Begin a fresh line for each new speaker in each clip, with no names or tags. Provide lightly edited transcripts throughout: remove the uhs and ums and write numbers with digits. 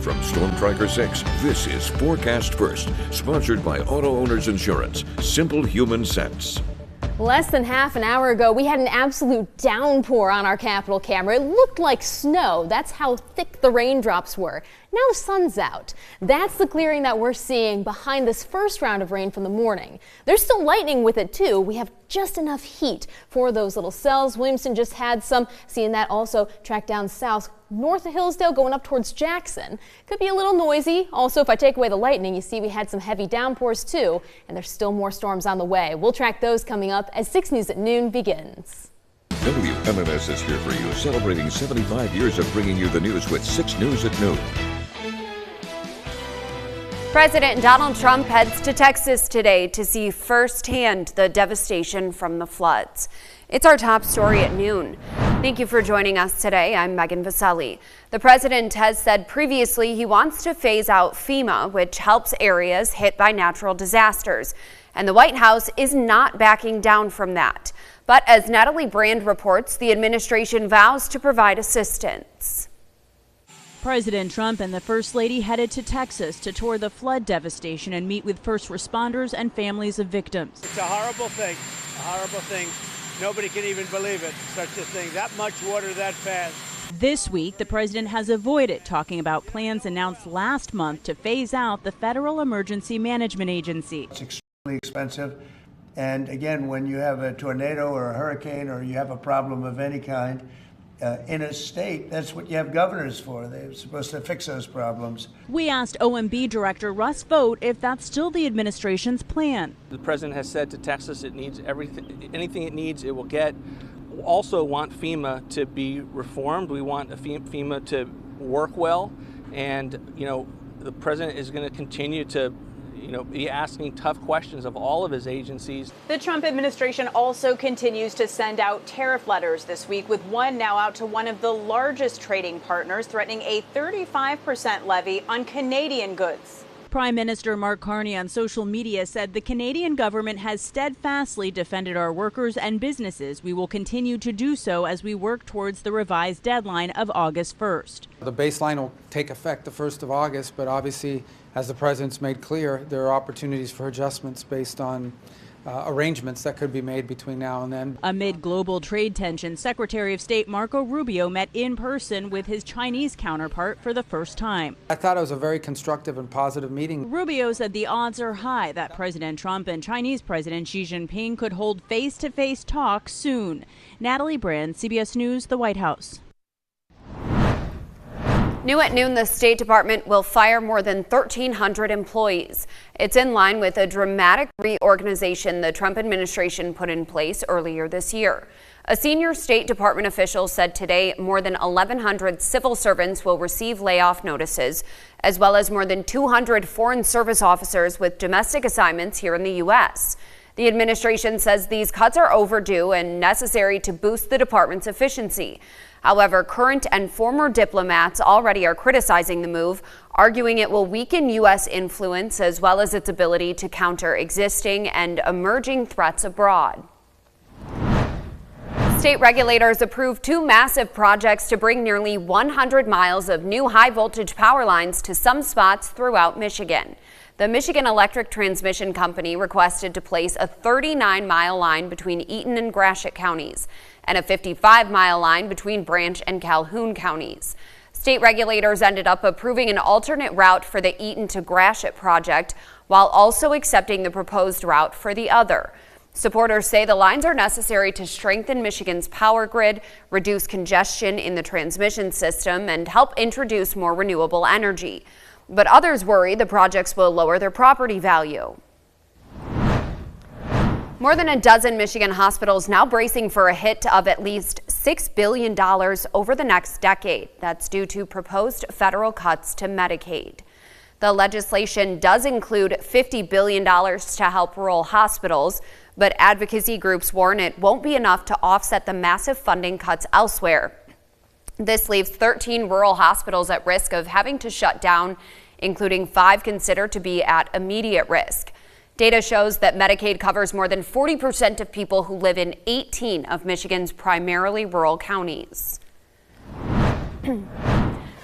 From Storm Tracker 6, this is Forecast First, sponsored by Auto Owners Insurance. Simple human sense.
Less than half an hour ago, we had an absolute downpour on our Capitol camera. It looked like snow. That's how thick the raindrops were. Now the sun's out. That's the clearing that we're seeing behind this first round of rain from the morning. There's still lightning with it too. We have just enough heat for those little cells. Williamston just had some. Seeing that also track down south north of Hillsdale going up towards Jackson. Could be a little noisy. Also, if I take away the lightning, you see we had some heavy downpours too, and there's still more storms on the way. We'll track those coming up as 6 News at Noon begins.
WMMS is here for you, celebrating 75 years of bringing you the news with 6 News at Noon.
President Donald Trump heads to Texas today to see firsthand the devastation from the floods. It's our top story at noon. Thank you for joining us today. I'm Megan Vaselli. The president has said previously he wants to phase out FEMA, which helps areas hit by natural disasters. And the White House is not backing down from that. But as Natalie Brand reports, the administration vows to provide assistance.
President Trump and the First Lady headed to Texas to tour the flood devastation and meet with first responders and families of victims.
It's a horrible thing, Nobody can even believe it, such a thing. That much water that fast.
This week, the president has avoided talking about plans announced last month to phase out the Federal Emergency Management Agency.
It's extremely expensive. And again, when you have a tornado or a hurricane or you have a problem of any kind, in a state, that's what you have governors for. They're supposed to fix those problems.
We asked OMB Director Russ Vought if that's still the administration's plan.
The president has said to Texas it needs anything it needs, it will get. We also want FEMA to be reformed. We want FEMA to work well. And, the president is going to continue to be asking tough questions of all of his agencies.
The Trump administration also continues to send out tariff letters this week, with one now out to one of the largest trading partners, threatening a 35% levy on Canadian goods.
Prime Minister Mark Carney on social media said the Canadian government has steadfastly defended our workers and businesses. We will continue to do so as we work towards the revised deadline of August 1st.
The baseline will take effect the 1st of August, but obviously, as the president's made clear, there are opportunities for adjustments based on arrangements that could be made between now and then.
Amid global trade tensions, Secretary of State Marco Rubio met in person with his Chinese counterpart for the first time.
I thought it was a very constructive and positive meeting.
Rubio said the odds are high that President Trump and Chinese President Xi Jinping could hold face-to-face talks soon. Natalie Brand, CBS News, the White House.
New at noon, the State Department will fire more than 1,300 employees. It's in line with a dramatic reorganization the Trump administration put in place earlier this year. A senior State Department official said today more than 1,100 civil servants will receive layoff notices, as well as more than 200 foreign service officers with domestic assignments here in the U.S. The administration says these cuts are overdue and necessary to boost the department's efficiency. However, current and former diplomats already are criticizing the move, arguing it will weaken U.S. influence as well as its ability to counter existing and emerging threats abroad. State regulators approved 2 massive projects to bring nearly 100 miles of new high-voltage power lines to some spots throughout Michigan. The Michigan Electric Transmission Company requested to place a 39-mile line between Eaton and Gratiot counties and a 55-mile line between Branch and Calhoun counties. State regulators ended up approving an alternate route for the Eaton to Gratiot project, while also accepting the proposed route for the other. Supporters say the lines are necessary to strengthen Michigan's power grid, reduce congestion in the transmission system, and help introduce more renewable energy. But others worry the projects will lower their property value. More than a dozen Michigan hospitals now bracing for a hit of at least $6 billion over the next decade. That's due to proposed federal cuts to Medicaid. The legislation does include $50 billion to help rural hospitals, but advocacy groups warn it won't be enough to offset the massive funding cuts elsewhere. This leaves 13 rural hospitals at risk of having to shut down, including 5 considered to be at immediate risk. Data shows that Medicaid covers more than 40% of people who live in 18 of Michigan's primarily rural counties.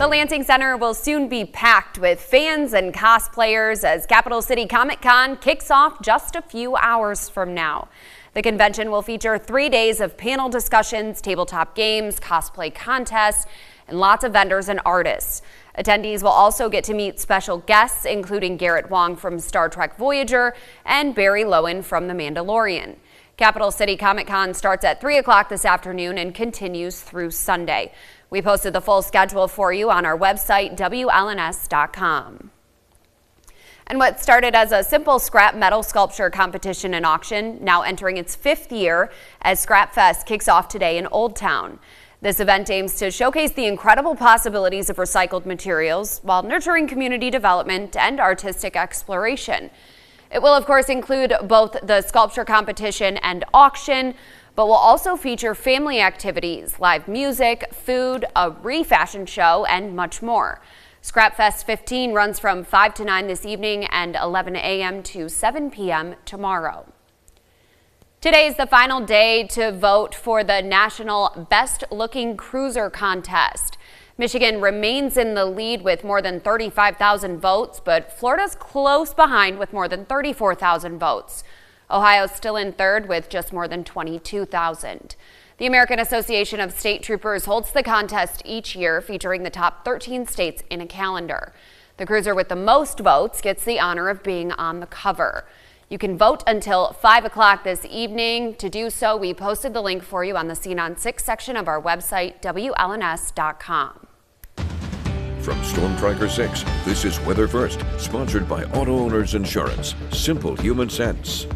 The Lansing Center will soon be packed with fans and cosplayers as Capital City Comic Con kicks off just a few hours from now. The convention will feature 3 days of panel discussions, tabletop games, cosplay contests, and lots of vendors and artists. Attendees will also get to meet special guests, including Garrett Wang from Star Trek Voyager and Barry Lowen from The Mandalorian. Capital City Comic Con starts at 3 o'clock this afternoon and continues through Sunday. We posted the full schedule for you on our website, WLNS.com. And what started as a simple scrap metal sculpture competition and auction, now entering its 5th year as Scrap Fest kicks off today in Old Town. This event aims to showcase the incredible possibilities of recycled materials while nurturing community development and artistic exploration. It will, of course, include both the sculpture competition and auction, but will also feature family activities, live music, food, a refashion show, and much more. Scrap Fest 15 runs from 5 to 9 this evening and 11 a.m. to 7 p.m. tomorrow. Today is the final day to vote for the National Best Looking Cruiser Contest. Michigan remains in the lead with more than 35,000 votes, but Florida's close behind with more than 34,000 votes. Ohio's still in third with just more than 22,000. The American Association of State Troopers holds the contest each year, featuring the top 13 states in a calendar. The cruiser with the most votes gets the honor of being on the cover. You can vote until 5 o'clock this evening. To do so, we posted the link for you on the Scene on 6 section of our website, WLNS.com.
From Storm Tracker 6, this is Weather First, sponsored by Auto Owners Insurance. Simple human sense.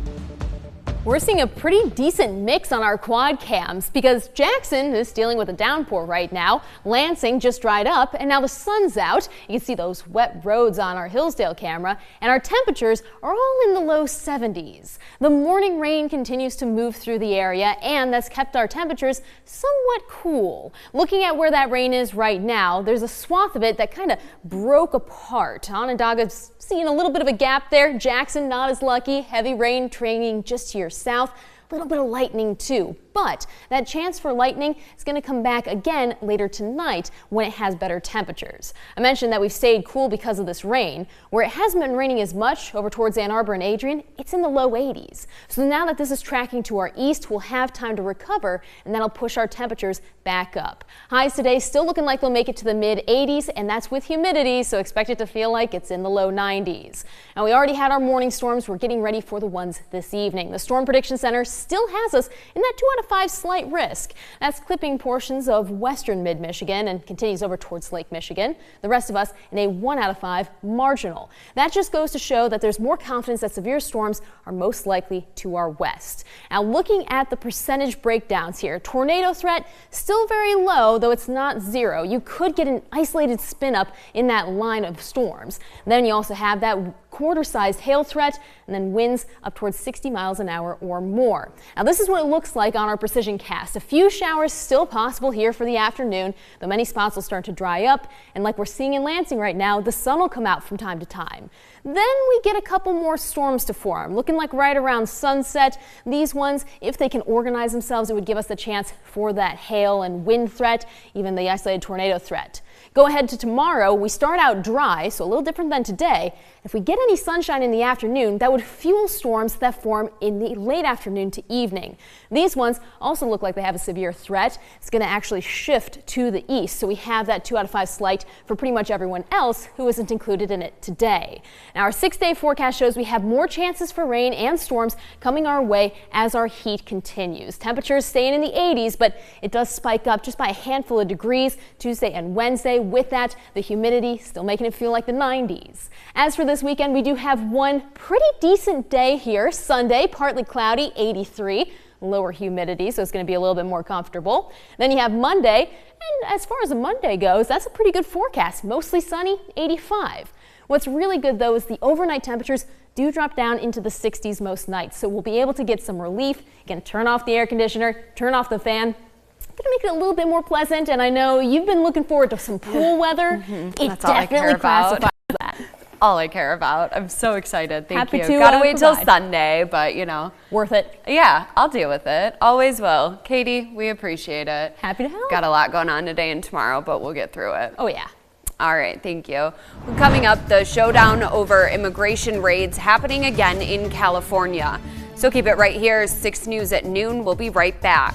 We're seeing a pretty decent mix on our quad cams because Jackson is dealing with a downpour right now. Lansing just dried up and now the sun's out. You can see those wet roads on our Hillsdale camera, and our temperatures are all in the low 70s. The morning rain continues to move through the area, and that's kept our temperatures somewhat cool. Looking at where that rain is right now, there's a swath of it that kind of broke apart. Onondaga's seeing a little bit of a gap there. Jackson not as lucky. Heavy rain training just to your south. A little bit of lightning too, but that chance for lightning is going to come back again later tonight when it has better temperatures. I mentioned that we've stayed cool because of this rain. Where it hasn't been raining as much over towards Ann Arbor and Adrian, it's in the low 80s. So now that this is tracking to our east, we'll have time to recover, and that'll push our temperatures back up. Highs today still looking like they'll make it to the mid 80s, and that's with humidity, so expect it to feel like it's in the low 90s. Now, we already had our morning storms. We're getting ready for the ones this evening. The Storm Prediction Center still has us in that 2 out of 5 slight risk. That's clipping portions of western mid-Michigan and continues over towards Lake Michigan. The rest of us in a 1 out of 5 marginal. That just goes to show that there's more confidence that severe storms are most likely to our west. Now, looking at the percentage breakdowns here, tornado threat still very low, though it's not zero. You could get an isolated spin up in that line of storms. Then you also have that quarter-sized hail threat, and then winds up towards 60 miles an hour or more. Now, this is what it looks like on our precision cast. A few showers still possible here for the afternoon, though many spots will start to dry up, and like we're seeing in Lansing right now, the sun will come out from time to time. Then we get a couple more storms to form, looking like right around sunset. These ones, if they can organize themselves, it would give us the chance for that hail and wind threat, even the isolated tornado threat. Go ahead to tomorrow. We start out dry, so a little different than today. If we get any sunshine in the afternoon, that would fuel storms that form in the late afternoon to evening. These ones also look like they have a severe threat. It's going to actually shift to the east, so we have that 2 out of 5 slight for pretty much everyone else who isn't included in it today. Now, our 6-day forecast shows we have more chances for rain and storms coming our way as our heat continues. Temperatures staying in the 80s, but it does spike up just by a handful of degrees Tuesday and Wednesday. With that, the humidity still making it feel like the 90s. As for this weekend, we do have one pretty decent day here. Sunday, partly cloudy, 83. Lower humidity, so it's going to be a little bit more comfortable. Then you have Monday, and as far as a Monday goes, that's a pretty good forecast. Mostly sunny, 85. What's really good, though, is the overnight temperatures do drop down into the 60s most nights, so we'll be able to get some relief. You can turn off the air conditioner, turn off the fan. Going to make it a little bit more pleasant, and I know you've been looking forward to some pool weather. It definitely classifies that.
All I care about. I'm so excited. Thank
Happy
you.
to
Gotta wait till
provide.
Sunday, but you know.
Worth it.
Yeah, I'll deal with it. Always will. Katie, we appreciate it.
Happy to help.
Got a lot going on today and tomorrow, but we'll get through it.
Oh, yeah.
All right, thank you. Coming up, the showdown over immigration raids happening again in California. So keep it right here, 6 News at noon. We'll be right back.